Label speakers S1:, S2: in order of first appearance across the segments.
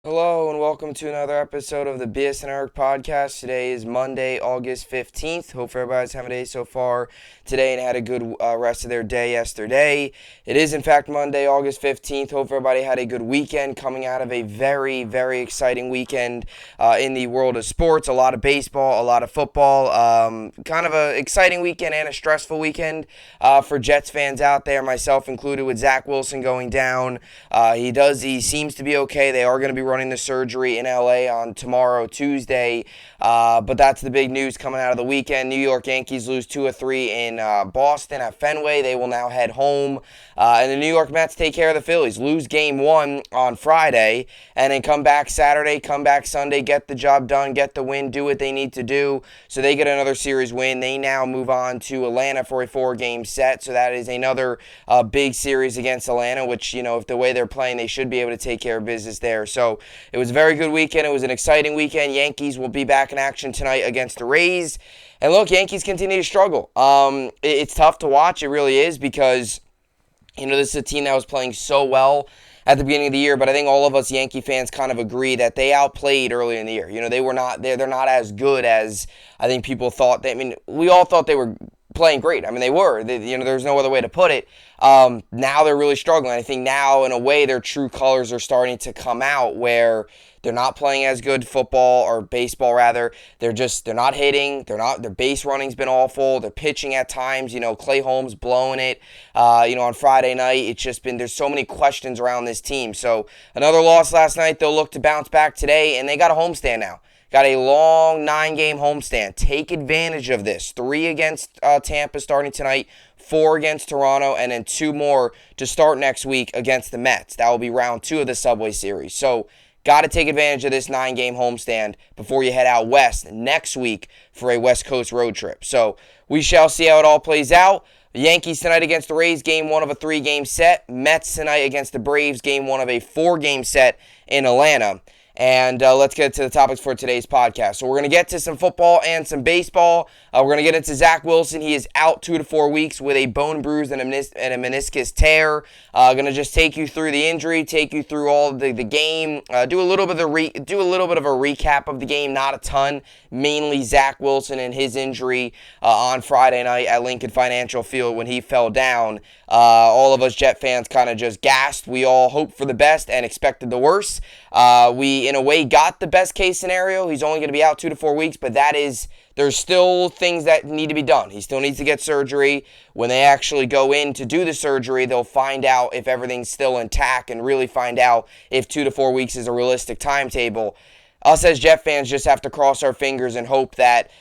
S1: Hello and welcome to another episode of the BSN podcast. Today is Monday, August 15th. Hope everybody's having a day so far today and had a good rest of their day yesterday. It is in fact Monday, August 15th. Hope everybody had a good weekend coming out of a very, very exciting weekend in the world of sports. A lot of baseball, a lot of football. Kind of an exciting weekend and a stressful weekend for Jets fans out there, myself included, with Zach Wilson going down. He seems to be okay. They are going to be running the surgery in LA on tomorrow, Tuesday. But that's the big news coming out of the weekend. New York Yankees lose 2-3 in Boston at Fenway. They will now head home. And the New York Mets take care of the Phillies. Lose game one on Friday and then come back Saturday, come back Sunday, get the job done, get the win, do what they need to do. So they get another series win. They now move on to Atlanta for a 4-game set. So that is another big series against Atlanta, which, if the way they're playing, they should be able to take care of business there. So it was a very good weekend. It was an exciting weekend. Yankees will be back in action tonight against the Rays. And look, Yankees continue to struggle. It's tough to watch. It really is because, this is a team that was playing so well at the beginning of the year, but I think all of us Yankee fans kind of agree that they outplayed earlier in the year. They're not as good as I think people thought. We all thought they were playing great. They were. There's no other way to put it. Now they're really struggling. I think now, in a way, their true colors are starting to come out where they're not playing as good football or baseball, rather. They're not hitting. Their base running's been awful. They're pitching at times. Clay Holmes blowing it. On Friday night, it's just been, there's so many questions around this team. So another loss last night. They'll look to bounce back today, and they got a homestand now. Got a long 9-game homestand. Take advantage of this. 3 against Tampa starting tonight, 4 against Toronto, and then 2 more to start next week against the Mets. That will be round 2 of the Subway Series. So, got to take advantage of this 9-game homestand before you head out west next week for a West Coast road trip. So, we shall see how it all plays out. The Yankees tonight against the Rays, game 1 of a 3-game set. Mets tonight against the Braves, game 1 of a 4-game set in Atlanta. And let's get to the topics for today's podcast. So we're going to get to some football and some baseball. We're going to get into Zach Wilson. He is out 2 to 4 weeks with a bone bruise and a meniscus tear. Going to just take you through the injury, take you through all the game, do a little bit of a recap of the game, not a ton. Mainly Zach Wilson and his injury on Friday night at Lincoln Financial Field when he fell down. All of us Jet fans kind of just gasped. We all hoped for the best and expected the worst. We, in a way, got the best case scenario. He's only going to be out 2 to 4 weeks, but there's still things that need to be done. He still needs to get surgery. When they actually go in to do the surgery, they'll find out if everything's still intact and really find out if 2 to 4 weeks is a realistic timetable. Us as Jet fans just have to cross our fingers and hope that,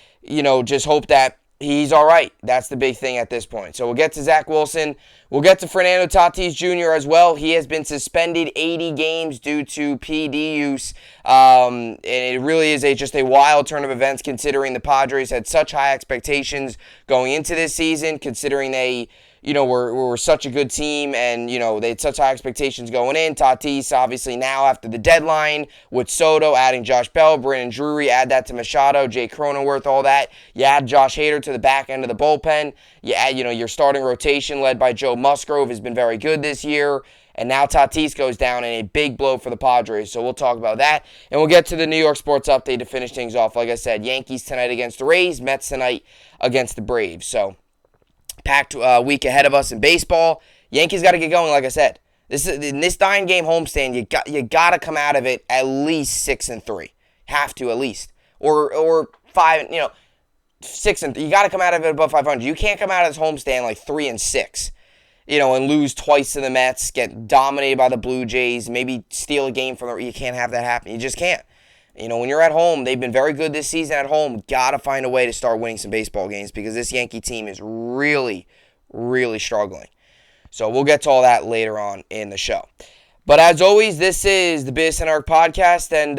S1: he's all right. That's the big thing at this point. So we'll get to Zach Wilson. We'll get to Fernando Tatis Jr. as well. He has been suspended 80 games due to PD use. And it really is just a wild turn of events considering the Padres had such high expectations going into this season, considering they were such a good team and, they had such high expectations going in. Tatis, obviously, now after the deadline with Soto, adding Josh Bell, Brandon Drury, add that to Machado, Jay Cronenworth, all that. You add Josh Hader to the back end of the bullpen. You add, your starting rotation led by Joe Musgrove has been very good this year. And now Tatis goes down in a big blow for the Padres. So we'll talk about that. And we'll get to the New York sports update to finish things off. Like I said, Yankees tonight against the Rays, Mets tonight against the Braves. So packed week ahead of us in baseball. Yankees got to get going, like I said. In this 9-game homestand, you got to come out of it at least 6-3. Have to at least, or 5. 6-3. You got to come out of it above 500. You can't come out of this homestand like 3-6. And lose twice to the Mets, get dominated by the Blue Jays, maybe steal a game from them. You can't have that happen. You just can't. When you're at home, they've been very good this season at home. Got to find a way to start winning some baseball games because this Yankee team is really, really struggling. So we'll get to all that later on in the show. But as always, this is the BSN podcast, and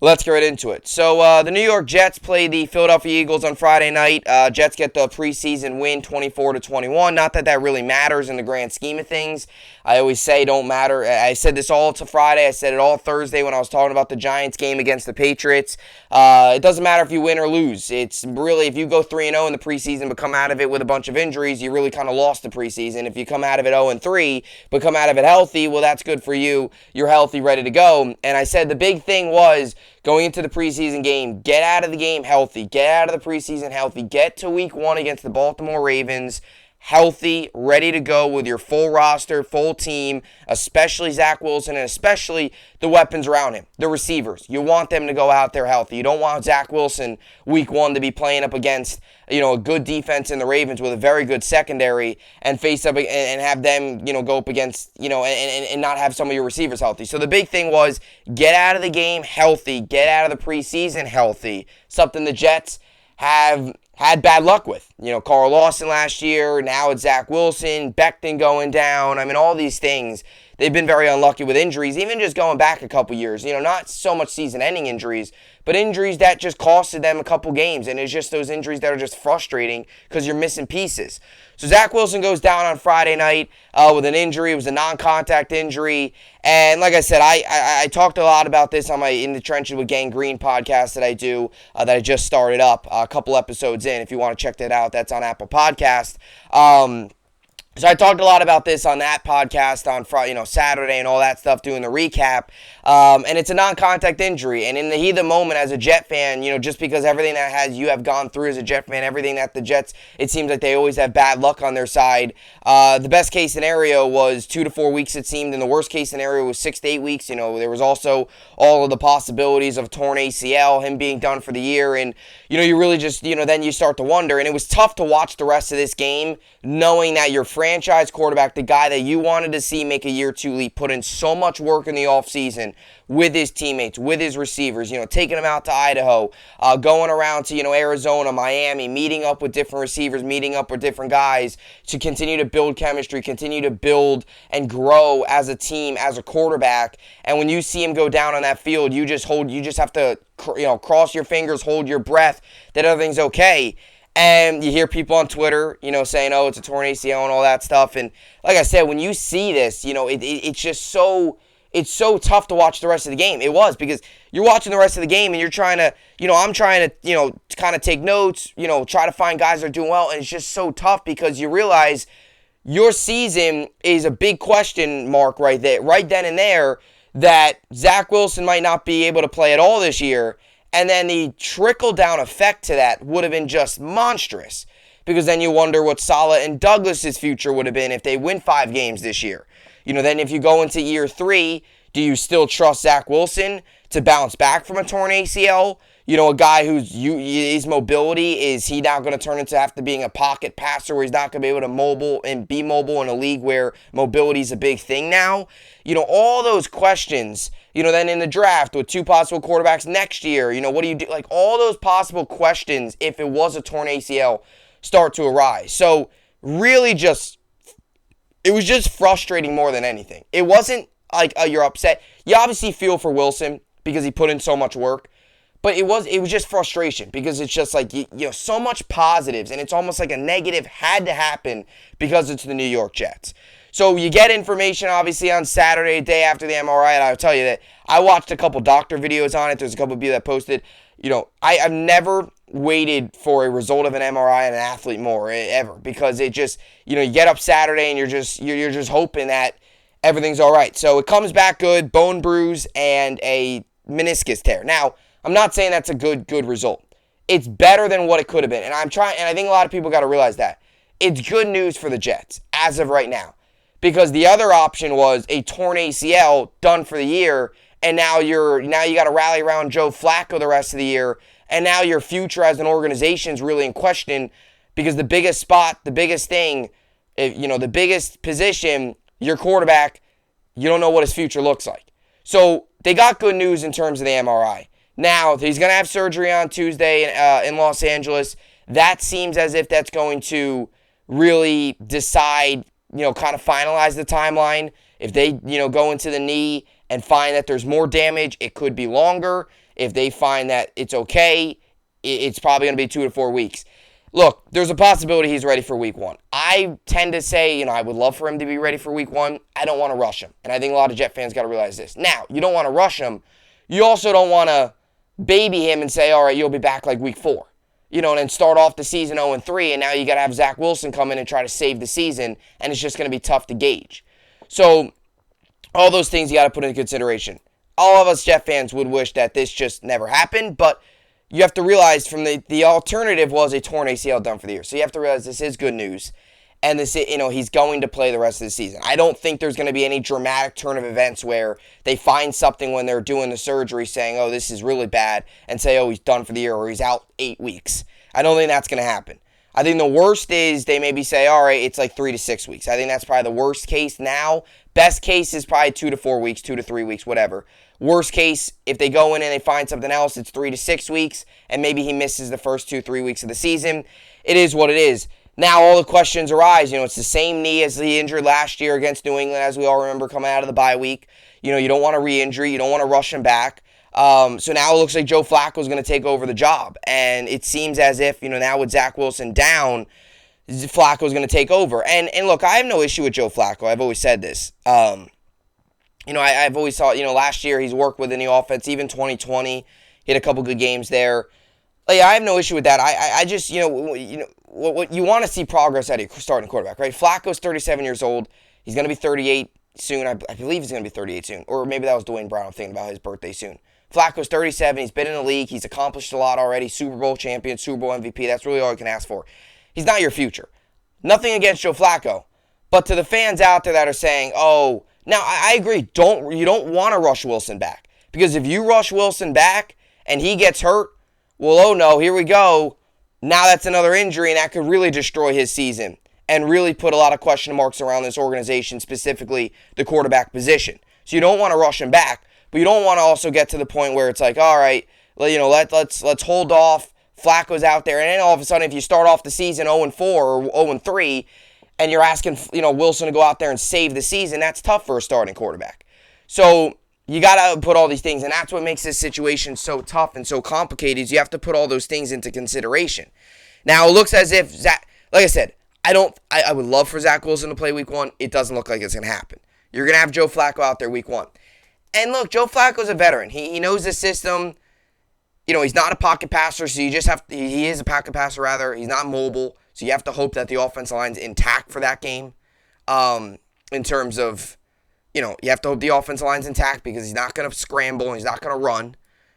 S1: Let's get right into it. So the New York Jets play the Philadelphia Eagles on Friday night. Jets get the preseason win 24-21. Not that that really matters in the grand scheme of things. I always say don't matter. I said this all to Friday. I said it all Thursday when I was talking about the Giants game against the Patriots. It doesn't matter if you win or lose. It's really, if you go 3-0 in the preseason but come out of it with a bunch of injuries, you really kind of lost the preseason. If you come out of it 0-3 but come out of it healthy, well, that's good for you. You're healthy, ready to go. And I said the big thing was, going into the preseason game, get out of the game healthy. Get out of the preseason healthy. Get to week 1 against the Baltimore Ravens healthy, ready to go with your full roster, full team, especially Zach Wilson and especially the weapons around him, the receivers. You want them to go out there healthy. You don't want Zach Wilson week 1 to be playing up against, a good defense in the Ravens with a very good secondary and face up and have them, go up against, and not have some of your receivers healthy. So the big thing was get out of the game healthy, get out of the preseason healthy, something the Jets have had bad luck with. Carl Lawson last year, now it's Zach Wilson, Becton going down. I mean, all these things, they've been very unlucky with injuries, even just going back a couple years. Not so much season-ending injuries, but injuries that just costed them a couple games, and it's just those injuries that are just frustrating because you're missing pieces. So Zach Wilson goes down on Friday night with an injury. It was a non-contact injury, and like I said, I talked a lot about this on my In the Trenches with Gangrene podcast that I do, that I just started up a couple episodes in. If you want to check that out, that's on Apple Podcast. So I talked a lot about this on that podcast on Friday, Saturday and all that stuff, doing the recap. And it's a non-contact injury. And in the heat of the moment as a Jet fan, just because everything that you have gone through as a Jet fan, everything that the Jets, it seems like they always have bad luck on their side. The best case scenario was 2 to 4 weeks, it seemed. And the worst case scenario was 6 to 8 weeks. There was also all of the possibilities of torn ACL, him being done for the year. And, you really just, then you start to wonder. And it was tough to watch the rest of this game knowing that your franchise quarterback, the guy that you wanted to see make a year 2 leap, put in so much work in the offseason with his teammates, with his receivers, taking them out to Idaho, going around to, Arizona, Miami, meeting up with different receivers, meeting up with different guys to continue to build chemistry, continue to build and grow as a team, as a quarterback. And when you see him go down on that field, you just have to, cross your fingers, hold your breath that everything's okay. And you hear people on Twitter, saying, oh, it's a torn ACL and all that stuff. And like I said, when you see this, it's just it's so tough to watch the rest of the game. It was, because you're watching the rest of the game and you're trying to, I'm trying to, kind of take notes, try to find guys that are doing well. And it's just so tough because you realize your season is a big question mark right then and there, that Zach Wilson might not be able to play at all this year. And then the trickle-down effect to that would have been just monstrous. Because then you wonder what Saleh and Douglas's future would have been if they win 5 games this year. Then if you go into year 3, do you still trust Zach Wilson to bounce back from a torn ACL? A guy his mobility, is he now going to turn into after being a pocket passer where he's not going to be able to be mobile in a league where mobility is a big thing now? All those questions. Then in the draft with 2 possible quarterbacks next year, what do you do? Like, all those possible questions, if it was a torn ACL, start to arise. So really it was just frustrating more than anything. It wasn't like you're upset. You obviously feel for Wilson because he put in so much work. But it was just frustration because it's just like, so much positives, and it's almost like a negative had to happen because it's the New York Jets. So you get information, obviously, on Saturday, day after the MRI, and I'll tell you that I watched a couple doctor videos on it. There's a couple of people that posted. I've never waited for a result of an MRI in an athlete more, ever, because it just, you get up Saturday and you're just hoping that everything's all right. So it comes back good, bone bruise and a meniscus tear. Now, I'm not saying that's a good result. It's better than what it could have been. And I think a lot of people got to realize that. It's good news for the Jets as of right now. Because the other option was a torn ACL, done for the year, and now you got to rally around Joe Flacco the rest of the year, and now your future as an organization is really in question because the biggest spot, the biggest thing, the biggest position, your quarterback, you don't know what his future looks like. So they got good news in terms of the MRI. Now, he's going to have surgery on Tuesday in Los Angeles. That seems as if that's going to really decide, kind of finalize the timeline. If they, go into the knee and find that there's more damage, it could be longer. If they find that it's okay, it's probably going to be 2 to 4 weeks. Look, there's a possibility he's ready for week 1. I tend to say, I would love for him to be ready for week 1. I don't want to rush him. And I think a lot of Jet fans got to realize this. Now, you don't want to rush him. You also don't want to baby him and say, all right, you'll be back like week 4. And then start off the season 0-3, and now you got to have Zach Wilson come in and try to save the season, and it's just going to be tough to gauge. So, all those things you got to put into consideration. All of us Jet fans would wish that this just never happened, but you have to realize from the alternative was a torn ACL done for the year. So you have to realize this is good news, and this, he's going to play the rest of the season. I don't think there's going to be any dramatic turn of events where they find something when they're doing the surgery saying, oh, this is really bad, and say, oh, he's done for the year or he's out 8 weeks. I don't think that's going to happen. I think the worst is they maybe say, all right, it's like 3 to 6 weeks. I think that's probably the worst case now. Best case is probably 2 to 4 weeks, 2 to 3 weeks, whatever. Worst case, if they go in and they find something else, it's 3 to 6 weeks, and maybe he misses the first 2-3 weeks of the season. It is what it is. Now all the questions arise. It's the same knee as he injured last year against New England, as we all remember coming out of the bye week. You don't want a re-injury. You don't want to rush him back. So now it looks like Joe Flacco is going to take over the job. And it seems as if, now with Zach Wilson down, Flacco is going to take over. And look, I have no issue with Joe Flacco. I've always said this. I've always thought, last year he's worked within the offense, even 2020, he had a couple good games there. I have no issue with that. I just, what you want to see progress out of your starting quarterback, right? Flacco's 37 years old. He's going to be 38 soon. I believe he's going to be 38 soon. Or maybe that was Dwayne Brown. I'm thinking about his birthday soon. Flacco's 37. He's been in the league. He's accomplished a lot already. Super Bowl champion, Super Bowl MVP. That's really all you can ask for. He's not your future. Nothing against Joe Flacco. But to the fans out there that are saying, oh, now I agree, you don't want to rush Wilson back. Because if you rush Wilson back and he gets hurt, well, oh no, here we go. Now that's another injury, and that could really destroy his season and really put a lot of question marks around this organization, specifically the quarterback position. So you don't want to rush him back, but you don't want to also get to the point where it's like, all right, let's hold off. Flacco's out there, and then all of a sudden, if you start off the season 0-4 or 0-3, and you're asking, Wilson to go out there and save the season, that's tough for a starting quarterback. So you got to put all these things, and that's what makes this situation so tough and so complicated, is you have to put all those things into consideration. Now, it looks as if Zach, like I said, I would love for Zach Wilson to play week 1. It doesn't look like it's going to happen. You're going to have Joe Flacco out there week 1. And look, Joe Flacco's a veteran. He knows the system. He's not a pocket passer, so he is a pocket passer rather. He's not mobile, so you have to hope that the offensive line's intact for that game. In terms of, you have to hope the offensive line's intact because he's not going to scramble and he's not going to run.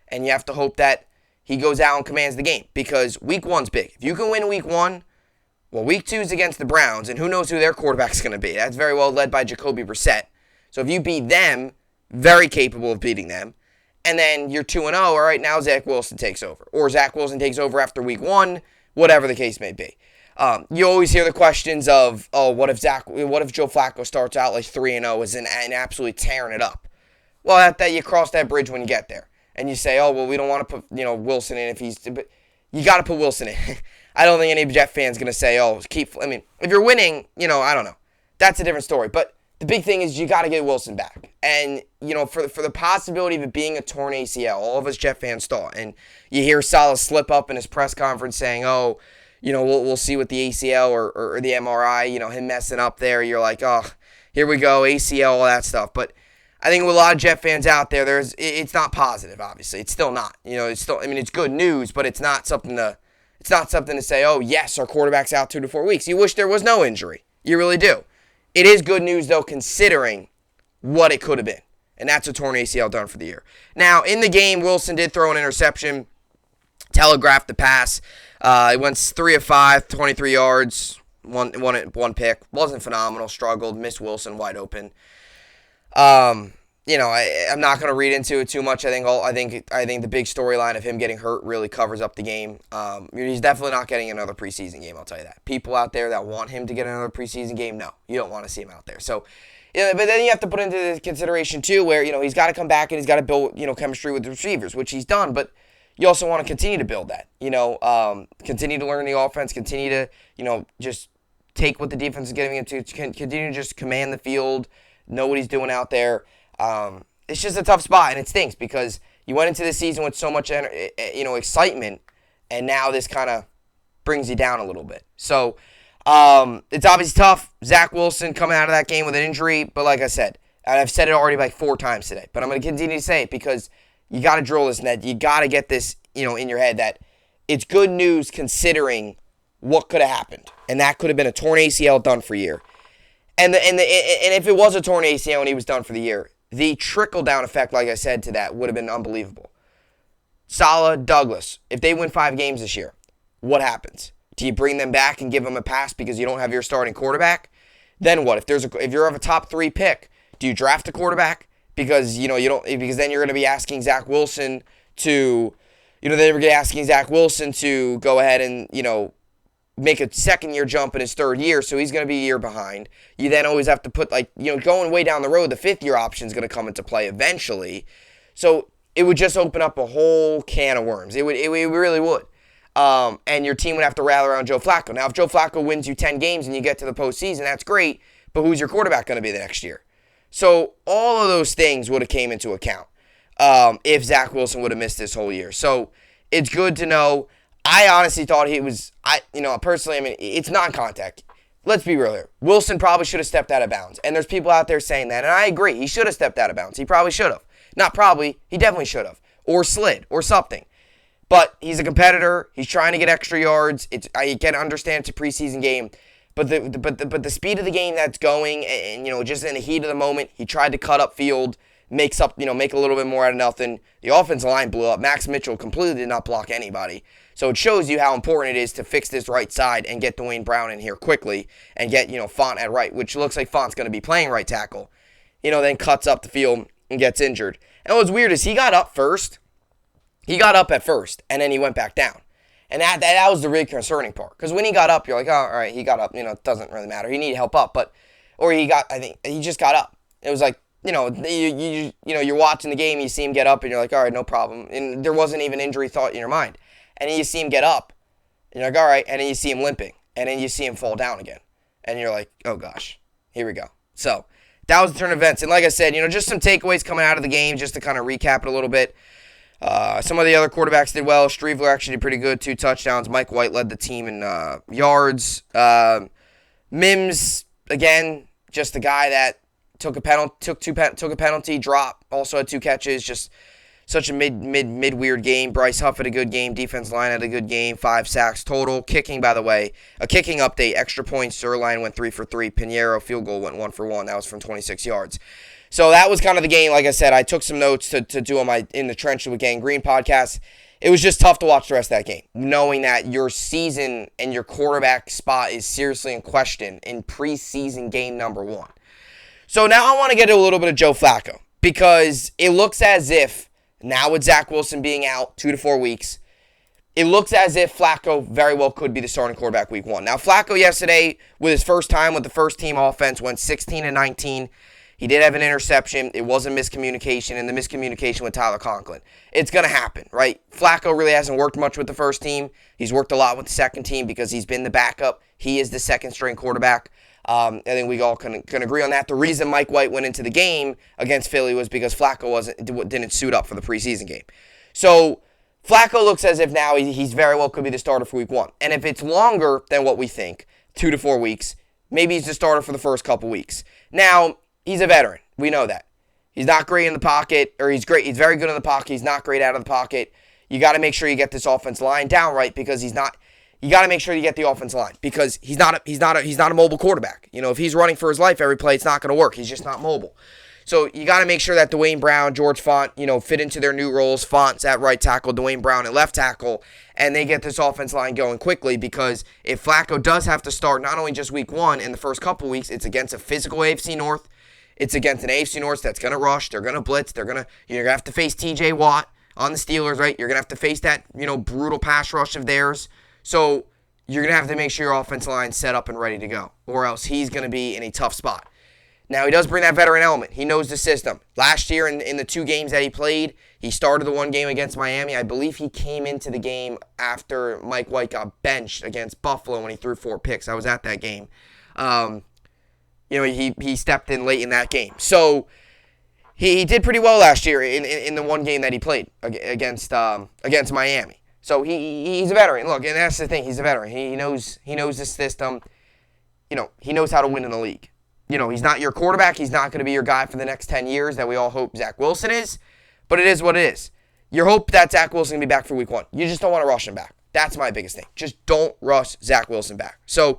S1: And you have to hope that he goes out and commands the game because week 1's big. If you can win week 1, well, week 2 is against the Browns, and who knows who their quarterback's going to be. That's very well led by Jacoby Brissett. So if you beat them, very capable of beating them. And then you're 2-0, all right, now Zach Wilson takes over. Or Zach Wilson takes over after week 1, whatever the case may be. You always hear the questions of, oh, what if Joe Flacco starts out like 3-0 and absolutely tearing it up? Well, that you cross that bridge when you get there. And you say, oh, well, we don't want to put, Wilson in but you got to put Wilson in. I don't think any Jet fan's going to say, oh, if you're winning, I don't know. That's a different story. But the big thing is you got to get Wilson back. And, for the possibility of it being a torn ACL, all of us Jet fans thought. And you hear Saleh slip up in his press conference saying, oh, we'll see with the ACL or the MRI, him messing up there. You're like, oh, here we go, ACL, all that stuff. But I think with a lot of Jet fans out there, it's not positive, obviously. It's still not. It's good news, but it's not something to say, oh, yes, our quarterback's out 2 to 4 weeks. You wish there was no injury. You really do. It is good news, though, considering what it could have been. And that's a torn ACL done for the year. Now, in the game, Wilson did throw an interception, telegraphed the pass. It went 3 of 5, 23 yards, one pick. Wasn't phenomenal, struggled, missed Wilson wide open. I'm not going to read into it too much. I think the big storyline of him getting hurt really covers up the game. He's definitely not getting another preseason game, I'll tell you that. People out there that want him to get another preseason game, no, you don't want to see him out there. So, but then you have to put into consideration too, where he's got to come back and he's got to build chemistry with the receivers, which he's done. But you also want to continue to build that. Continue to learn the offense, continue to just take what the defense is getting into, continue to just command the field, know what he's doing out there. it's just a tough spot, and it stinks because you went into the season with so much excitement, and now this kind of brings you down a little bit. So it's obviously tough. Zach Wilson coming out of that game with an injury, but like I said, and I've said it already like 4 times today, but I'm going to continue to say it because you got to drill this, Ned. You got to get this, in your head that it's good news considering what could have happened, and that could have been a torn ACL done for a year. And if it was a torn ACL and he was done for the year, the trickle-down effect, like I said, to that would have been unbelievable. Saleh, Douglas, if they win 5 games this year, what happens? Do you bring them back and give them a pass because you don't have your starting quarterback? Then what? If you're of a top 3 pick, do you draft a quarterback? Because you don't, because then you're going to be asking Zach Wilson to, go ahead and make a second-year jump in his 3rd year, so he's going to be a year behind. You then always have to put, going way down the road, the 5th-year option is going to come into play eventually. So it would just open up a whole can of worms. It really would. And your team would have to rally around Joe Flacco. Now, if Joe Flacco wins you 10 games and you get to the postseason, that's great, but who's your quarterback going to be the next year? So all of those things would have came into account if Zach Wilson would have missed this whole year. So it's good to know. I honestly thought he was, personally, it's non-contact. Let's be real here. Wilson probably should have stepped out of bounds. And there's people out there saying that, and I agree. He should have stepped out of bounds. He probably should have. Not probably. He definitely should have. Or slid. Or something. But he's a competitor. He's trying to get extra yards. I can understand it's a preseason game. But the speed of the game that's going, and just in the heat of the moment, he tried to cut up field, make a little bit more out of nothing. The offensive line blew up. Max Mitchell completely did not block anybody. So it shows you how important it is to fix this right side and get Dwayne Brown in here quickly and get, Font at right, which looks like Font's going to be playing right tackle. Then cuts up the field and gets injured. And what's weird is he got up first. He got up at first, and then he went back down. And that was the really concerning part. Because when he got up, you're like, oh, all right, he got up. It doesn't really matter. He needed help up. I think he just got up. It was like, you're watching the game, you see him get up, and you're like, all right, no problem. And there wasn't even injury thought in your mind. And then you see him get up, and you're like, all right, and then you see him limping, and then you see him fall down again. And you're like, oh gosh, here we go. So that was the turn of events. And like I said, just some takeaways coming out of the game, just to kind of recap it a little bit. Some of the other quarterbacks did well. Streveler actually did pretty good, 2 touchdowns. Mike White led the team in yards. Mims, again, just the guy that took a penalty, drop, also had 2 catches, just such a mid weird game. Bryce Huff had a good game. Defense line had a good game. 5 sacks total. Kicking, by the way, a kicking update. Extra points. Zerline went 3 for 3. Pinheiro field goal went 1 for 1. That was from 26 yards. So that was kind of the game. Like I said, I took some notes to do on my In the Trenches with Gang Green podcast. It was just tough to watch the rest of that game, knowing that your season and your quarterback spot is seriously in question in preseason game number 1. So now I want to get to a little bit of Joe Flacco, because it looks as if now with Zach Wilson being out 2 to 4 weeks, it looks as if Flacco very well could be the starting quarterback week 1. Now, Flacco yesterday, with his first time with the first-team offense, went 16-19. He did have an interception. It was a miscommunication, and the miscommunication with Tyler Conklin. It's going to happen, right? Flacco really hasn't worked much with the first team. He's worked a lot with the second team because he's been the backup. He is the second-string quarterback. I think we all can agree on that. The reason Mike White went into the game against Philly was because Flacco didn't suit up for the preseason game. So Flacco looks as if now he's very well could be the starter for week 1. And if it's longer than what we think, 2 to 4 weeks, maybe he's the starter for the first couple weeks. Now, he's a veteran. We know that. He's not great in the pocket, or he's great. He's very good in the pocket. He's not great out of the pocket. You got to make sure you get this offensive line down right, because he's not. You got to make sure you get the offensive line, because he's not a mobile quarterback. If he's running for his life every play, it's not going to work. He's just not mobile. So you got to make sure that Dwayne Brown, George Font, fit into their new roles. Font's at right tackle, Dwayne Brown at left tackle, and they get this offensive line going quickly, because if Flacco does have to start not only just week 1 in the first couple weeks, it's against a physical AFC North. It's against an AFC North that's going to rush. They're going to blitz. You're going to have to face TJ Watt on the Steelers, right? You're going to have to face that, brutal pass rush of theirs. So you're going to have to make sure your offensive line's set up and ready to go, or else he's going to be in a tough spot. Now, he does bring that veteran element. He knows the system. Last year in the 2 games that he played, he started the 1 game against Miami. I believe he came into the game after Mike White got benched against Buffalo when he threw 4 picks. I was at that game. He stepped in late in that game. So he did pretty well last year in the one game that he played against Miami. So he's a veteran. Look, and that's the thing. He's a veteran. He knows the system. He knows how to win in the league. He's not your quarterback. He's not going to be your guy for the next 10 years that we all hope Zach Wilson is. But it is what it is. You hope that Zach Wilson can be back for week 1. You just don't want to rush him back. That's my biggest thing. Just don't rush Zach Wilson back. So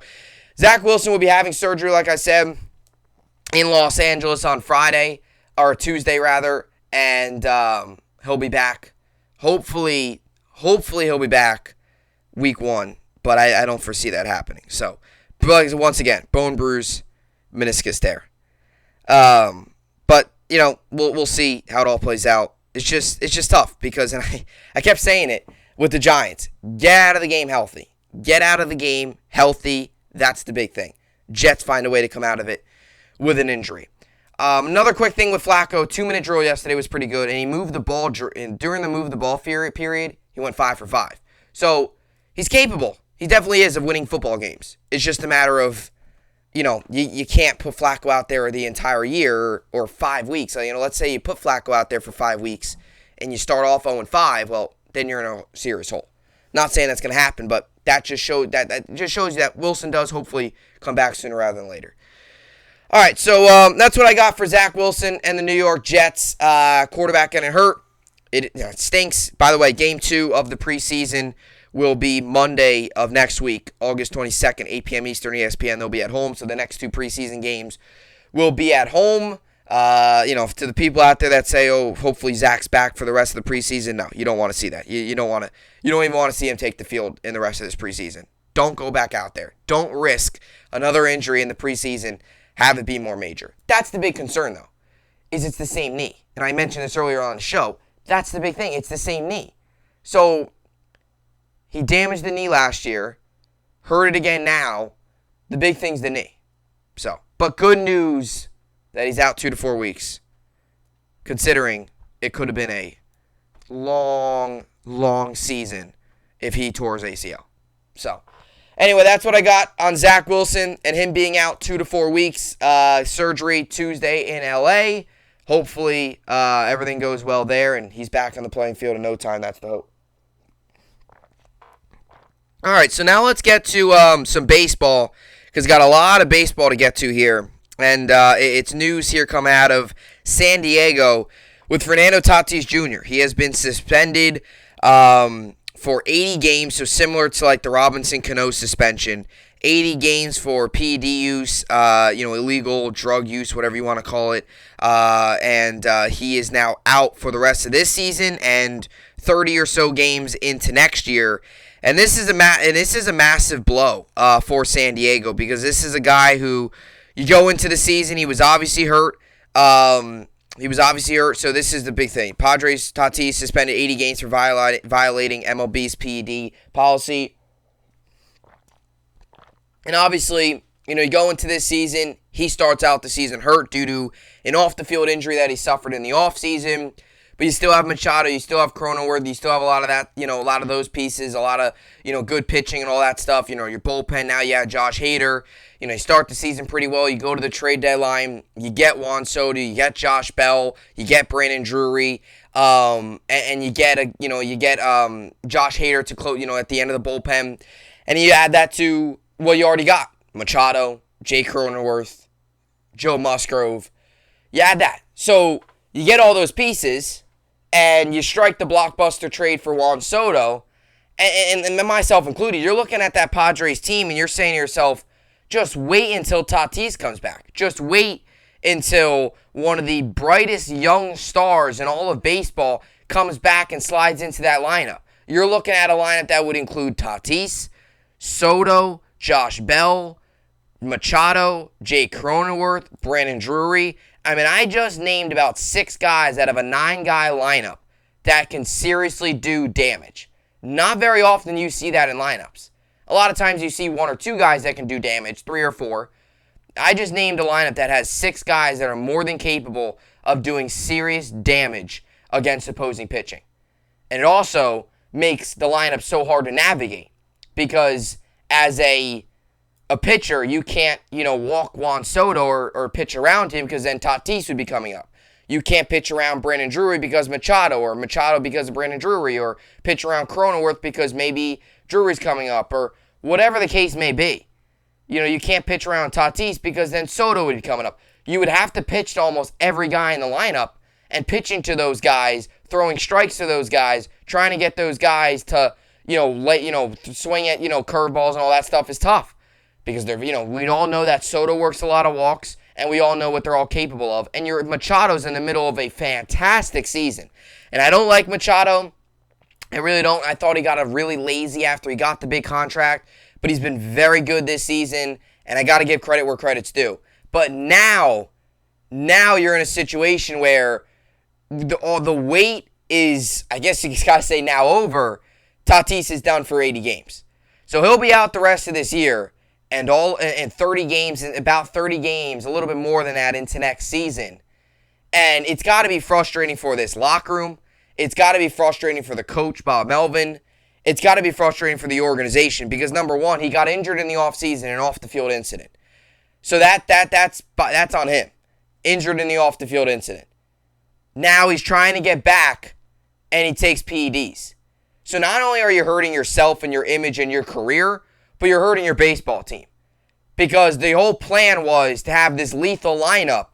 S1: Zach Wilson will be having surgery, like I said, in Los Angeles on Friday, or Tuesday rather, and he'll be back. Hopefully he'll be back week 1, but I don't foresee that happening. So, but once again, bone bruise, meniscus tear. But we'll see how it all plays out. It's just tough because, and I kept saying it with the Giants, get out of the game healthy. Get out of the game healthy. That's the big thing. Jets find a way to come out of it with an injury. Another quick thing with Flacco, 2-minute drill yesterday was pretty good, and he moved the ball during the move the ball period. He went 5 for 5. So he's capable. He definitely is of winning football games. It's just a matter of, you can't put Flacco out there the entire year or 5 weeks. So, let's say you put Flacco out there for 5 weeks and you start off 0-5. Well, then you're in a serious hole. Not saying that's going to happen, but that just shows you that Wilson does hopefully come back sooner rather than later. All right, so that's what I got for Zach Wilson and the New York Jets. Quarterback getting hurt. It stinks. By the way, Game 2 of the preseason will be Monday of next week, August 22nd, 8 p.m. Eastern, ESPN. They'll be at home, so the next 2 preseason games will be at home. To the people out there that say, "Oh, hopefully Zach's back for the rest of the preseason," no, you don't want to see that. You don't want to. You don't even want to see him take the field in the rest of this preseason. Don't go back out there. Don't risk another injury in the preseason. Have it be more major. That's the big concern, though, is it's the same knee. And I mentioned this earlier on the show. That's the big thing. It's the same knee. So he damaged the knee last year, hurt it again now. The big thing's the knee. So, but good news that he's out 2 to 4 weeks, considering it could have been a long season if he tore his ACL. So, anyway, that's what I got on Zach Wilson and him being out 2 to 4 weeks. Surgery Tuesday in LA. Hopefully everything goes well there and he's back on the playing field in no time. That's the hope. All right, so now let's get to some baseball because got a lot of baseball to get to here. And it's news here coming out of San Diego with Fernando Tatis Jr. He has been suspended for 80 games, so similar to like the Robinson Cano suspension. 80 games for PED use, illegal drug use, whatever you want to call it. And he is now out for the rest of this season and 30 or so games into next year. And this is a massive blow for San Diego because this is a guy who you go into the season, he was obviously hurt. So this is the big thing. Padres Tatis suspended 80 games for violating MLB's PED policy. And obviously, you go into this season, he starts out the season hurt due to an off-the-field injury that he suffered in the offseason. But you still have Machado, you still have Cronenworth, you still have a lot of that, a lot of those pieces, a lot of, good pitching and all that stuff. Your bullpen now, you have Josh Hader. You start the season pretty well. You go to the trade deadline, you get Juan Soto, you get Josh Bell, you get Brandon Drury, and you get Josh Hader to close, at the end of the bullpen, and you add that to what you already got: Machado, Jay Cronenworth, Joe Musgrove. You add that, so you get all those pieces, and you strike the blockbuster trade for Juan Soto, and myself included. You're looking at that Padres team, and you're saying to yourself, just wait until Tatis comes back. Just wait until one of the brightest young stars in all of baseball comes back and slides into that lineup. You're looking at a lineup that would include Tatis, Soto, Josh Bell, Machado, Jay Cronenworth, Brandon Drury. I mean, I just named about 6 guys out of a 9-guy lineup that can seriously do damage. Not very often you see that in lineups. A lot of times you see 1 or 2 guys that can do damage, 3 or 4. I just named a lineup that has 6 guys that are more than capable of doing serious damage against opposing pitching. And it also makes the lineup so hard to navigate because as a pitcher, you can't, walk Juan Soto or pitch around him because then Tatis would be coming up. you can't pitch around Brandon Drury because Machado, or Machado because of Brandon Drury, or pitch around Cronenworth because maybe Drury's coming up, or whatever the case may be. You can't pitch around Tatis because then Soto would be coming up. You would have to pitch to almost every guy in the lineup, and pitching to those guys, throwing strikes to those guys, trying to get those guys to, swing at, curveballs and all that stuff is tough. Because we all know that Soto works a lot of walks, and we all know what they're all capable of. And your Machado's in the middle of a fantastic season. And I don't like Machado. I really don't. I thought he got really lazy after he got the big contract. But he's been very good this season, and I got to give credit where credit's due. But now you're in a situation where the wait is, I guess you got to say now, over. Tatis is done for 80 games. So he'll be out the rest of this year. And 30 games, about 30 games, a little bit more than that into next season. And it's got to be frustrating for this locker room. It's got to be frustrating for the coach, Bob Melvin. It's got to be frustrating for the organization because, number one, he got injured in the offseason, an off-the-field incident. So that's on him. Injured in the off-the-field incident. Now he's trying to get back, and he takes PEDs. So not only are you hurting yourself and your image and your career, but you're hurting your baseball team. Because the whole plan was to have this lethal lineup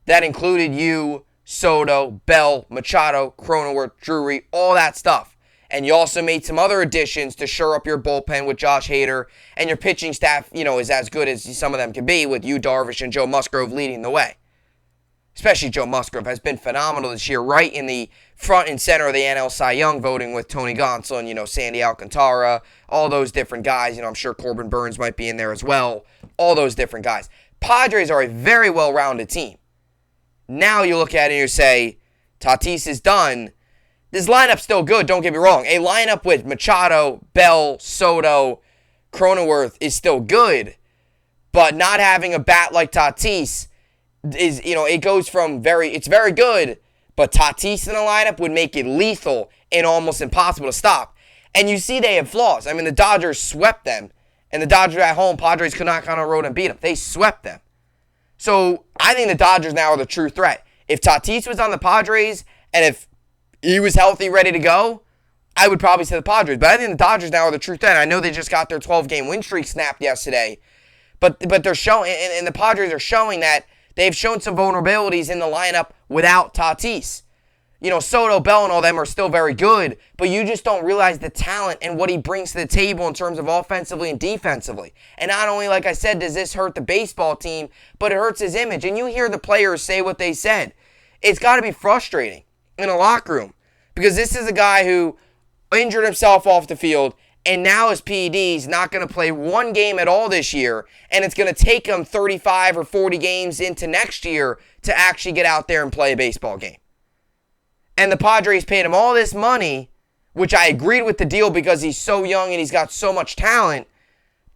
S1: that included you, Soto, Bell, Machado, Cronenworth, Drury, all that stuff. And you also made some other additions to shore up your bullpen with Josh Hader. And your pitching staff, is as good as some of them can be with you, Darvish, and Joe Musgrove leading the way. Especially Joe Musgrove has been phenomenal this year, right in the front and center of the NL Cy Young voting with Tony Gonsolin, Sandy Alcantara, all those different guys. I'm sure Corbin Burns might be in there as well. All those different guys. Padres are a very well-rounded team. Now you look at it and you say, Tatis is done. This lineup's still good, don't get me wrong. A lineup with Machado, Bell, Soto, Cronenworth is still good. But not having a bat like Tatis is, it goes from it's very good, but Tatis in the lineup would make it lethal and almost impossible to stop. And you see they have flaws. I mean, the Dodgers swept them, and the Dodgers at home, Padres could not come on the road and beat them. They swept them. So I think the Dodgers now are the true threat. If Tatis was on the Padres, and if he was healthy, ready to go, I would probably say the Padres. But I think the Dodgers now are the true threat. I know they just got their 12-game win streak snapped yesterday, but they're showing, and the Padres are showing that they've shown some vulnerabilities in the lineup without Tatis. Soto, Bell, and all them are still very good, but you just don't realize the talent and what he brings to the table in terms of offensively and defensively. And not only, like I said, does this hurt the baseball team, but it hurts his image. And you hear the players say what they said. It's got to be frustrating in a locker room because this is a guy who injured himself off the field, and now his PED's not going to play one game at all this year, and it's going to take him 35 or 40 games into next year to actually get out there and play a baseball game. And the Padres paid him all this money, which I agreed with the deal because he's so young and he's got so much talent,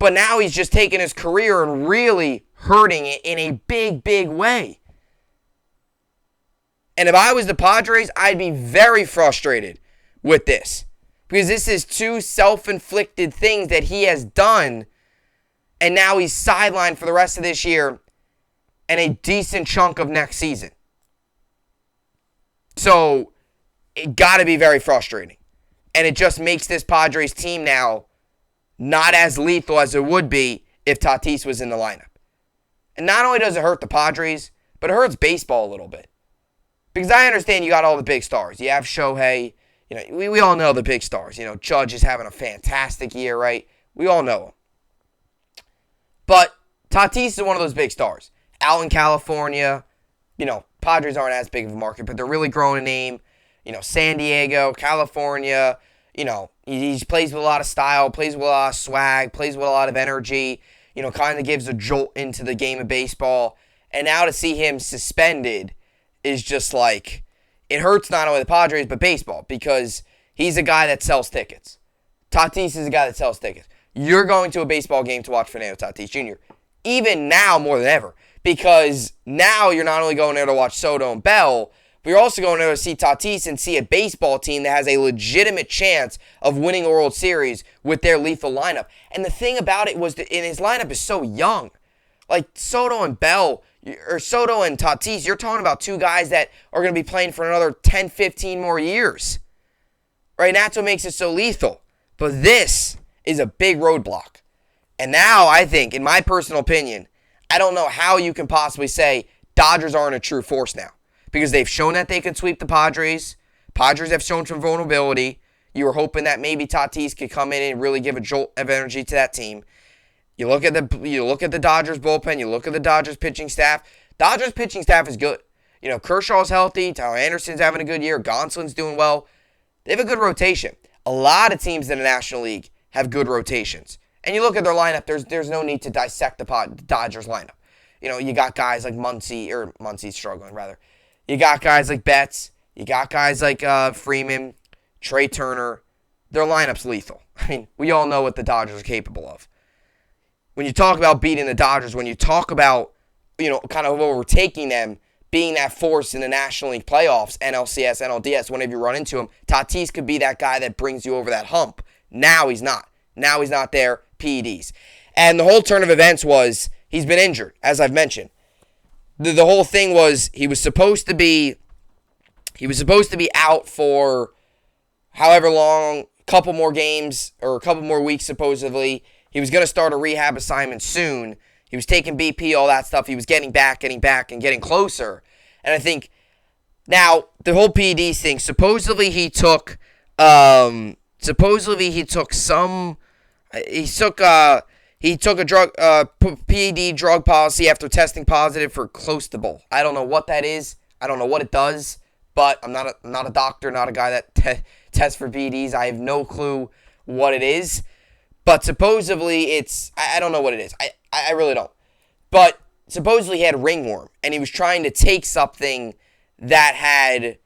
S1: but now he's just taking his career and really hurting it in a big, big way. And if I was the Padres, I'd be very frustrated with this. Because this is two self-inflicted things that he has done. And now he's sidelined for the rest of this year and a decent chunk of next season. So, it got to be very frustrating. And it just makes this Padres team now not as lethal as it would be if Tatis was in the lineup. And not only does it hurt the Padres, but it hurts baseball a little bit. Because I understand you got all the big stars. You have Shohei. We all know the big stars. Judge is having a fantastic year, right? We all know him. But Tatis is one of those big stars. Out in California, Padres aren't as big of a market, but they're really growing a name. San Diego, California, he plays with a lot of style, plays with a lot of swag, plays with a lot of energy, kind of gives a jolt into the game of baseball. And now to see him suspended is just like, it hurts not only the Padres, but baseball, because he's a guy that sells tickets. Tatis is a guy that sells tickets. You're going to a baseball game to watch Fernando Tatis Jr., even now more than ever, because now you're not only going there to watch Soto and Bell, but you're also going there to see Tatis and see a baseball team that has a legitimate chance of winning a World Series with their lethal lineup. And the thing about it was that his lineup is so young. Like Soto and Bell, or Soto and Tatis, you're talking about two guys that are going to be playing for another 10, 15 more years. Right? And that's what makes it so lethal. But this is a big roadblock. And now I think, in my personal opinion, I don't know how you can possibly say Dodgers aren't a true force now. Because they've shown that they can sweep the Padres. Padres have shown some vulnerability. You were hoping that maybe Tatis could come in and really give a jolt of energy to that team. You look at the Dodgers bullpen. You look at the Dodgers pitching staff. Dodgers pitching staff is good. Kershaw's healthy. Tyler Anderson's having a good year. Gonsolin's doing well. They have a good rotation. A lot of teams in the National League have good rotations. And you look at their lineup, there's no need to dissect the Dodgers lineup. You got guys like Muncy's struggling, rather. You got guys like Betts. You got guys like Freeman, Trey Turner. Their lineup's lethal. I mean, we all know what the Dodgers are capable of. When you talk about beating the Dodgers, when you talk about, kind of overtaking them, being that force in the National League playoffs, NLCS, NLDS, whenever you run into him, Tatis could be that guy that brings you over that hump. Now he's not. Now he's not there. PEDs. And the whole turn of events was he's been injured, as I've mentioned. The whole thing was he was supposed to be out for however long, a couple more games or a couple more weeks supposedly. He was going to start a rehab assignment soon. He was taking BP, all that stuff. He was getting back, and getting closer. And I think now the whole PEDs thing, supposedly he took a drug PED drug policy after testing positive for clostebol. I don't know what that is. I don't know what it does, but I'm not a doctor, not a guy that tests for PEDs. I have no clue what it is. But supposedly I don't know what it is. I really don't. But supposedly he had ringworm, and he was trying to take something that had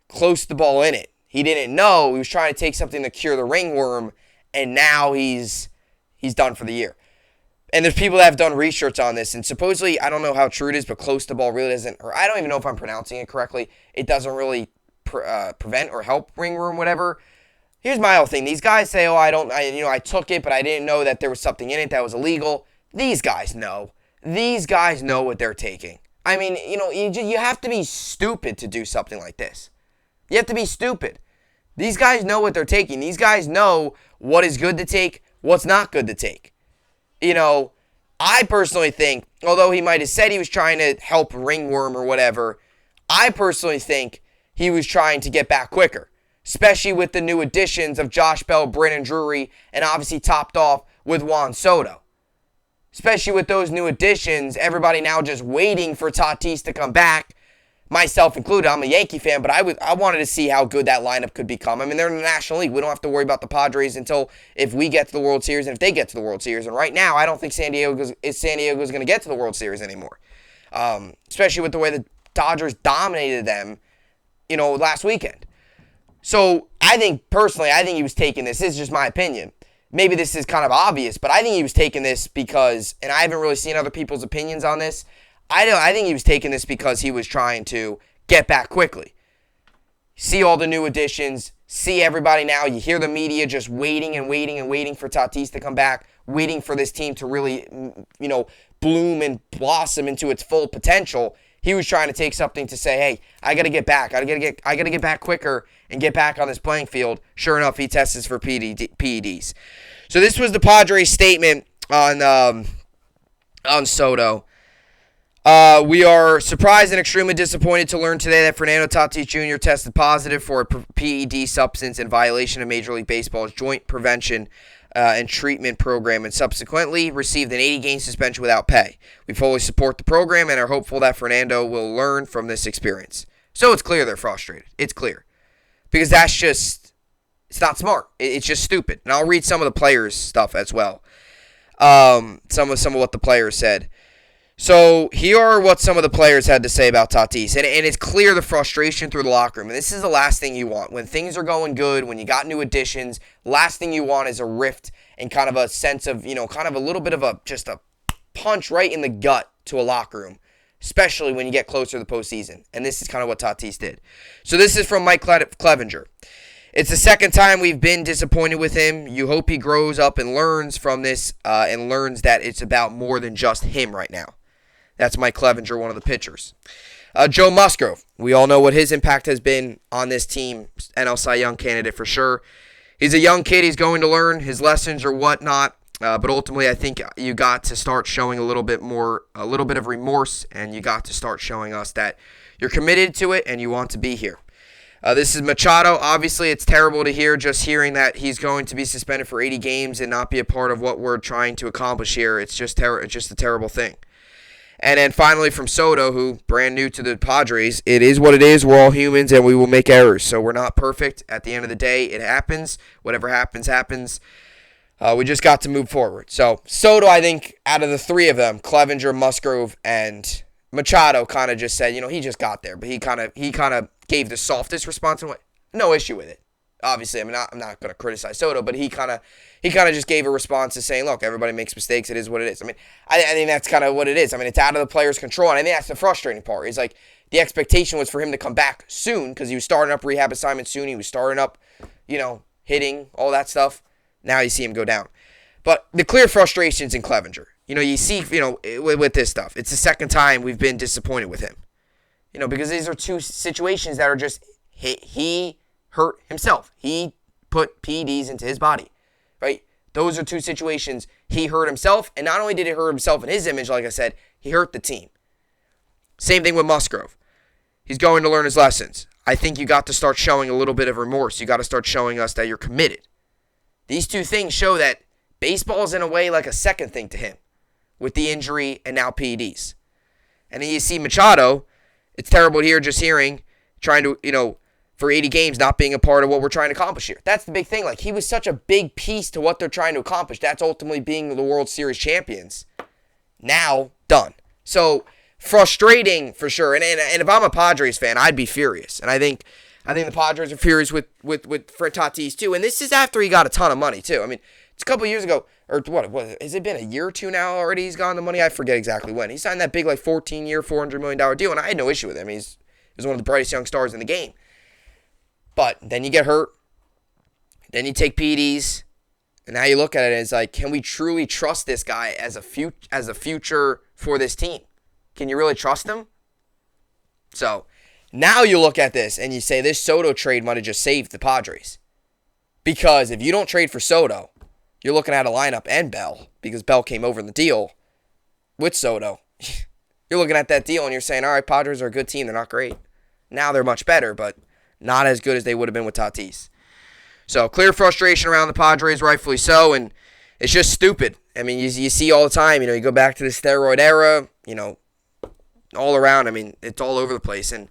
S1: clostebol in it. He didn't know. He was trying to take something to cure the ringworm, and now he's done for the year. And there's people that have done research on this, and supposedly, I don't know how true it is, but clostebol really doesn't, or I don't even know if I'm pronouncing it correctly, it doesn't really prevent or help ringworm, whatever. Here's my whole thing. These guys say, I took it, but I didn't know that there was something in it that was illegal. These guys know. These guys know what they're taking. I mean, you have to be stupid to do something like this. You have to be stupid. These guys know what they're taking. These guys know what is good to take, what's not good to take. I personally think, although he might have said he was trying to help ringworm or whatever, I personally think he was trying to get back quicker. Especially with the new additions of Josh Bell, Brandon Drury, and obviously topped off with Juan Soto. Especially with those new additions, everybody now just waiting for Tatis to come back, myself included. I'm a Yankee fan, but I wanted to see how good that lineup could become. I mean, they're in the National League. We don't have to worry about the Padres until if we get to the World Series and if they get to the World Series. And right now, I don't think San Diego's going to get to the World Series anymore. Especially with the way the Dodgers dominated them, last weekend. So I think he was taking this. This is just my opinion. Maybe this is kind of obvious, but I think he was taking this because, and I haven't really seen other people's opinions on this, I think he was taking this because he was trying to get back quickly. See all the new additions, see everybody now, you hear the media just waiting and waiting and waiting for Tatis to come back, waiting for this team to really, bloom and blossom into its full potential. He was trying to take something to say, hey, I got to get back. I got to get back quicker and get back on this playing field. Sure enough, he tests for PEDs. So this was the Padres statement on Soto. We are surprised and extremely disappointed to learn today that Fernando Tatis Jr. tested positive for a PED substance in violation of Major League Baseball's Joint Prevention and Treatment Program, and subsequently received an 80-game suspension without pay. We fully support the program and are hopeful that Fernando will learn from this experience. So it's clear they're frustrated. It's clear. Because it's not smart. It's just stupid. And I'll read some of the players' stuff as well. Some of what the players said. So here are what some of the players had to say about Tatis. And it's clear the frustration through the locker room. And this is the last thing you want. When things are going good, when you got new additions, last thing you want is a rift and kind of a sense of, kind of a little bit of just a punch right in the gut to a locker room, especially when you get closer to the postseason. And this is kind of what Tatis did. So this is from Mike Clevenger. It's the second time we've been disappointed with him. You hope he grows up and learns from this and learns that it's about more than just him right now. That's Mike Clevenger, one of the pitchers. Joe Musgrove. We all know what his impact has been on this team. NL Cy Young candidate for sure. He's a young kid. He's going to learn his lessons or whatnot. But ultimately, I think you got to start showing a little bit of remorse, and you got to start showing us that you're committed to it and you want to be here. This is Machado. Obviously, it's terrible to hear, just hearing that he's going to be suspended for 80 games and not be a part of what we're trying to accomplish here. It's just a terrible thing. And then finally from Soto, who brand new to the Padres, it is what it is. We're all humans and we will make errors. So we're not perfect. At the end of the day, it happens. Whatever happens, happens. We just got to move forward. So Soto, I think, out of the three of them, Clevenger, Musgrove, and Machado kind of just said, he just got there. But he kind of gave the softest response and went, no issue with it. Obviously, I'm not going to criticize Soto, but he kind of just gave a response to saying, look, everybody makes mistakes. It is what it is. I mean, I think that's kind of what it is. I mean, it's out of the player's control, and I think that's the frustrating part. Is like the expectation was for him to come back soon because he was starting up rehab assignments soon. He was starting up, hitting, all that stuff. Now you see him go down. But the clear frustrations in Clevenger. You see, with this stuff. It's the second time we've been disappointed with him. Because these are two situations that are just, he hurt himself. He put PEDs into his body, right? Those are two situations. He hurt himself, and not only did he hurt himself in his image, like I said, he hurt the team. Same thing with Musgrove. He's going to learn his lessons. I think you got to start showing a little bit of remorse. You got to start showing us that you're committed. These two things show that baseball is in a way like a second thing to him with the injury and now PEDs. And then you see Machado, it's terrible to hear just hearing, trying to, for 80 games not being a part of what we're trying to accomplish here. That's the big thing. Like, he was such a big piece to what they're trying to accomplish. That's ultimately being the World Series champions. Now, done. So, frustrating for sure. And if I'm a Padres fan, I'd be furious. And I think the Padres are furious with Tatis too. And this is after he got a ton of money too. I mean, it's a couple of years ago, or what has it been, a year or two now already he's gotten the money? I forget exactly when. He signed that big 14-year, $400 million deal, and I had no issue with him. He was one of the brightest young stars in the game. But then you get hurt, then you take PEDs, and now you look at it as like, can we truly trust this guy as a future for this team? Can you really trust him? So now you look at this and you say this Soto trade might have just saved the Padres. Because if you don't trade for Soto, you're looking at a lineup and Bell, because Bell came over in the deal with Soto. You're looking at that deal and you're saying, all right, Padres are a good team. They're not great. Now they're much better, but not as good as they would have been with Tatis. So clear frustration around the Padres, rightfully so, and it's just stupid. I mean, you see all the time, you go back to the steroid era, all around. I memean, it's all over the place, and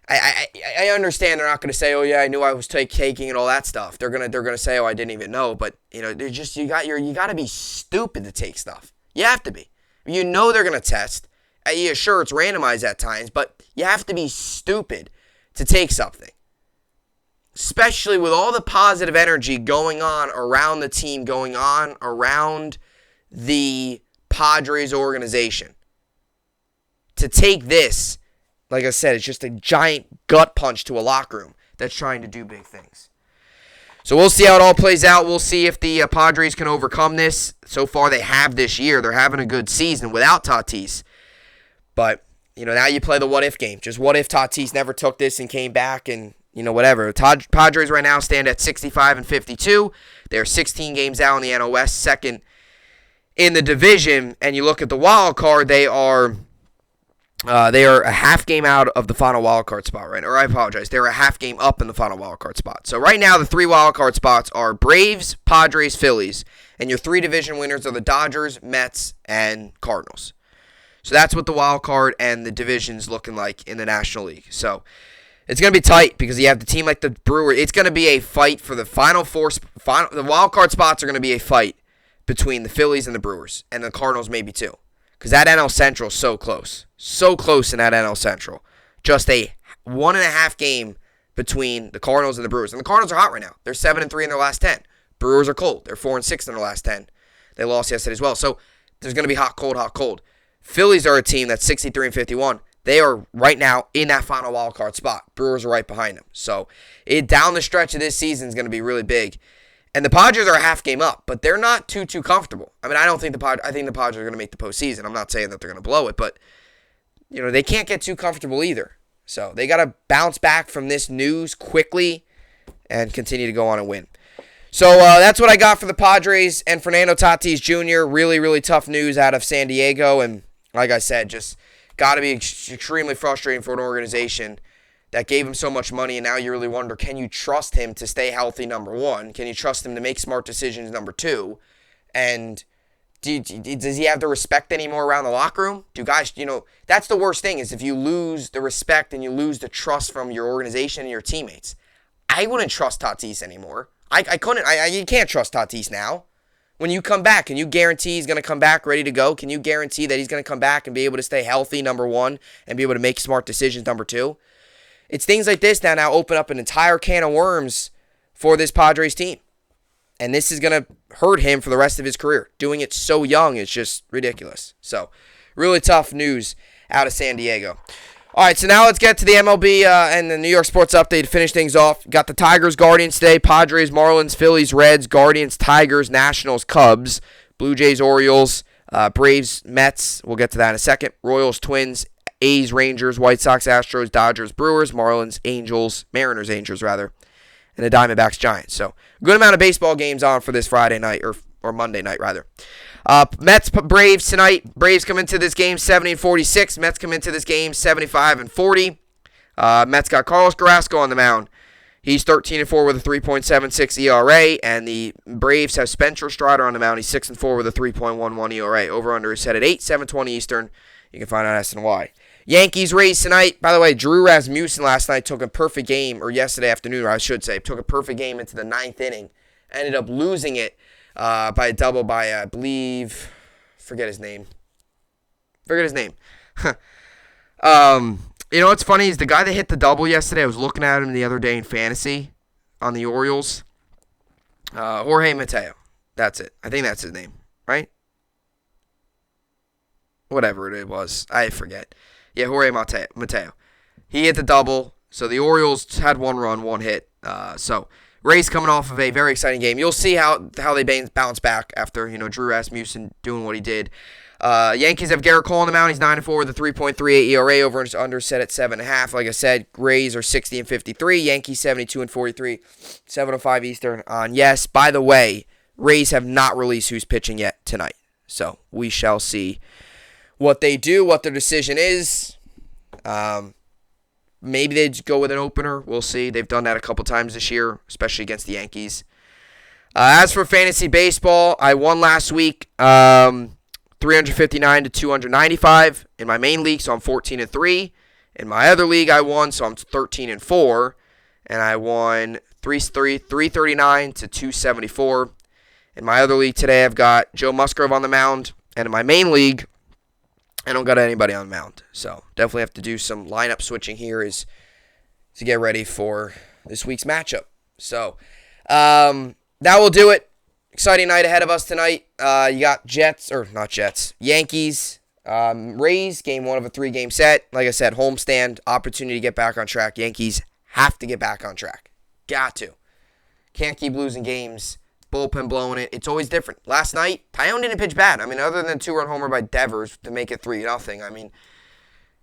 S1: I understand they're not going to say, oh yeah, I knew I was taking and all that stuff. They're gonna say, oh, I didn't even know, but they're just you got to be stupid to take stuff. You have to be. They're going to test. Yeah, sure, it's randomized at times, but you have to be stupid to take something. Especially with all the positive energy going on around the team, going on around the Padres organization. To take this, like I said, it's just a giant gut punch to a locker room that's trying to do big things. So we'll see how it all plays out. We'll see if the Padres can overcome this. So far they have this year. They're having a good season without Tatis. But, now you play the what-if game. Just what if Tatis never took this and came back and, whatever. Padres right now stand at 65-52. They're 16 games out in the NL West, second in the division. And you look at the wild card, they are a half game out of the final wild card spot, right? Or I apologize. They're a half game up in the final wild card spot. So right now, the three wild card spots are Braves, Padres, Phillies. And your three division winners are the Dodgers, Mets, and Cardinals. So that's what the wild card and the division's looking like in the National League. So it's going to be tight because you have the team like the Brewers. It's going to be a fight for the final four. The wild card spots are going to be a fight between the Phillies and the Brewers, and the Cardinals maybe too. Because that NL Central is so close. So close in that NL Central. Just a 1.5 game between the Cardinals and the Brewers. And the Cardinals are hot right now. They're 7-3 in their last 10. Brewers are cold. They're 4-6 in their last 10. They lost yesterday as well. So there's going to be hot, cold, hot, cold. Phillies are a team that's 63-51. They are right now in that final wild card spot. Brewers are right behind them. So down the stretch of this season is going to be really big. And the Padres are a half game up, but they're not too comfortable. I mean, I think the Padres are going to make the postseason. I'm not saying that they're going to blow it, but they can't get too comfortable either. So they got to bounce back from this news quickly and continue to go on and win. So that's what I got for the Padres and Fernando Tatis Jr. Really, really tough news out of San Diego. And like I said, just got to be extremely frustrating for an organization that gave him so much money, and now you really wonder, can you trust him to stay healthy, number one? Can you trust him to make smart decisions, number two? And does he have the respect anymore around the locker room? Do guys, that's the worst thing, is if you lose the respect and you lose the trust from your organization and your teammates. I wouldn't trust Tatis anymore. I couldn't. You can't trust Tatis now. When you come back, can you guarantee he's going to come back ready to go? Can you guarantee that he's going to come back and be able to stay healthy, number one, and be able to make smart decisions, number two? It's things like this that now open up an entire can of worms for this Padres team. And this is going to hurt him for the rest of his career. Doing it so young is just ridiculous. So, really tough news out of San Diego. All right, so now let's get to the MLB and the New York Sports Update to finish things off. Got the Tigers, Guardians today, Padres, Marlins, Phillies, Reds, Guardians, Tigers, Nationals, Cubs, Blue Jays, Orioles, Braves, Mets. We'll get to that in a second. Royals, Twins, A's, Rangers, White Sox, Astros, Dodgers, Brewers, Marlins, Angels, Mariners, Angels rather, and the Diamondbacks, Giants. So, good amount of baseball games on for this Friday night, or Monday night rather. Mets, Braves tonight. Braves come into this game 70-46. Mets come into this game 75-40. Mets got Carlos Carrasco on the mound. He's 13-4 with a 3.76 ERA, and the Braves have Spencer Strider on the mound. He's 6-4 with a 3.11 ERA. Over/under is set at 8, 7:20 Eastern. You can find out SNY. Yankees, Rays tonight. By the way, Drew Rasmussen last night took a perfect game, or yesterday afternoon, or I should say, took a perfect game into the ninth inning. Ended up losing it by a double by, I believe, forget his name. What's funny is the guy that hit the double yesterday, I was looking at him the other day in fantasy on the Orioles. Jorge Mateo. That's it. I think that's his name, right? Whatever it was. I forget. Yeah, Jorge Mateo. He hit the double, so the Orioles had one run, one hit. So Rays coming off of a very exciting game. You'll see how they bounce back after Drew Rasmussen doing what he did. Yankees have Garrett Cole on the mound. He's 9-4 with a 3.38 ERA. Over and under set at 7.5. Like I said, Rays are 60-53. Yankees 72-43. 7:05 Eastern on Yes. By the way, Rays have not released who's pitching yet tonight. So we shall see what they do, what their decision is. Maybe they just go with an opener. We'll see. They've done that a couple times this year, especially against the Yankees. As for fantasy baseball, I won last week, 359 to 295 in my main league, so I'm 14-3. In my other league, I won, so I'm 13-4, and I won 339 to 274. In my other league today, I've got Joe Musgrove on the mound, and in my main league, I don't got anybody on the mound. So definitely have to do some lineup switching here is to get ready for this week's matchup. So that will do it. Exciting night ahead of us tonight. You got Yankees, Rays, game one of a 3-game set. Like I said, homestand, opportunity to get back on track. Yankees have to get back on track. Got to. Can't keep losing games. Bullpen blowing it. It's always different. Last night, Tyone didn't pitch bad. I mean, other than a 2-run homer by Devers to make it 3-0. I mean,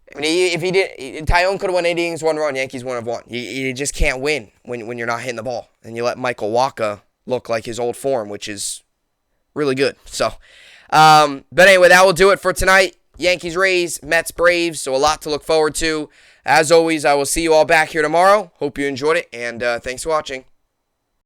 S1: if he did, Tyone could have won 8 innings, 1 run. Yankees wouldn't have won. You just can't win when you're not hitting the ball, and you let Michael Wacha look like his old form, which is really good. So, but anyway, that will do it for tonight. Yankees, Rays, Mets, Braves. So a lot to look forward to. As always, I will see you all back here tomorrow. Hope you enjoyed it, and thanks for watching.